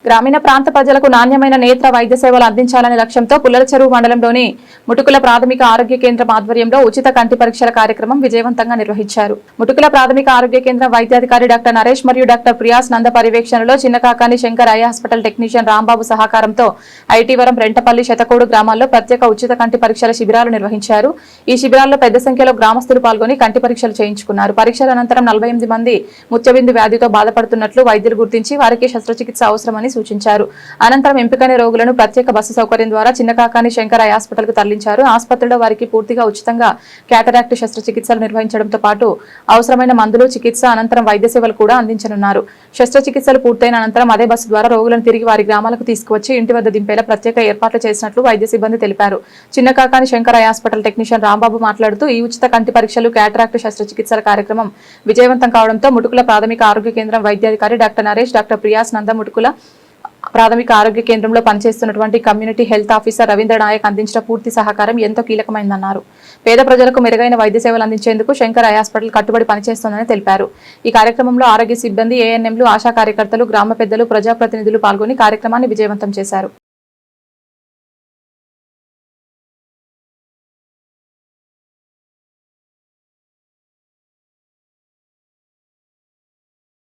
గ్రామీణ ప్రాంత ప్రజలకు నాణ్యమైన నేత్ర వైద్య సేవలు అందించాలనే లక్ష్యంతో పుల్లల చెరువు మండలంలోని ముటుకుల ప్రాథమిక ఆరోగ్య కేంద్రం ఆధ్వర్యంలో ఉచిత కంటి పరీక్షల కార్యక్రమం విజయవంతంగా నిర్వహించారు. ముటుకుల ప్రాథమిక ఆరోగ్య కేంద్రం వైద్యాధికారి డాక్టర్ నరేష్ మరియు డాక్టర్ ప్రియాస్ నంద పర్యవేక్షణలో Chinnakakani Shankar eye hospital technician Rambabu సహకారంతో ఐటీవరం, రెంటపల్లి, శతకోడు గ్రామాల్లో ప్రత్యేక ఉచిత కంటి పరీక్షల శిబిరాలు నిర్వహించారు. ఈ శిబిరాల్లో పెద్ద సంఖ్యలో గ్రామస్తులు పాల్గొని కంటి పరీక్షలు చేయించుకున్నారు. పరీక్షల అనంతరం 48 మంది ముత్యబిందు వ్యాధితో బాధపడుతున్నట్లు వైద్యులు గుర్తించి వారికి శస్త్రచికిత్స అవసరమని సూచించారు. అనంతరం ఎంపికైన రోగులను ప్రత్యేక బస్సు సౌకర్యం ద్వారా చిన్నకాకాని శంకర్ ఐ హాస్పిటల్ కు తరలించారు. ఆసుపత్రిలో వారికి పూర్తిగా ఉచితంగా క్యాటరాక్ట్ శస్త్రచికిత్సలు నిర్వహించడంతో పాటు అవసరమైన మందులు, చికిత్స అనంతరం వైద్య సేవలు కూడా అందించనున్నారు. శస్త్రచికిత్సలు పూర్తయిన అనంతరం అదే బస్సు ద్వారా రోగులను తిరిగి వారి గ్రామాలకు తీసుకువచ్చి ఇంటి వద్ద దింపేలా ప్రత్యేక ఏర్పాట్లు చేసినట్లు వైద్య సిబ్బంది తెలిపారు. Chinnakakani Shankar eye hospital technician Rambabu మాట్లాడుతూ ఈ ఉచిత కంటి పరీక్షలు, క్యాటరాక్ట్ శస్త్రచికిత్సల కార్యక్రమం విజయవంతం కావడంతో ముటుకుల ప్రాథమిక ఆరోగ్య కేంద్రం వైద్యాధికారి డాక్టర్ నరేష్, డాక్టర్ ప్రియాస్ నంద, ముటుకుల ప్రాథమిక ఆరోగ్య కేంద్రంలో పనిచేస్తున్నటువంటి community health officer Ravindra Naik అందించిన పూర్తి సహకారం ఎంతో కీలకమైందన్నారు. పేద ప్రజలకు మెరుగైన వైద్య సేవలు అందించేందుకు శంకర్ ఐ హాస్పిటల్ కట్టుబడి పనిచేస్తోందని తెలిపారు. ఈ కార్యక్రమంలో ఆరోగ్య సిబ్బంది, ఏఎన్ఎంలు, ఆశా కార్యకర్తలు, గ్రామ పెద్దలు, ప్రజాప్రతినిధులు పాల్గొని కార్యక్రమాన్ని విజయవంతం చేశారు.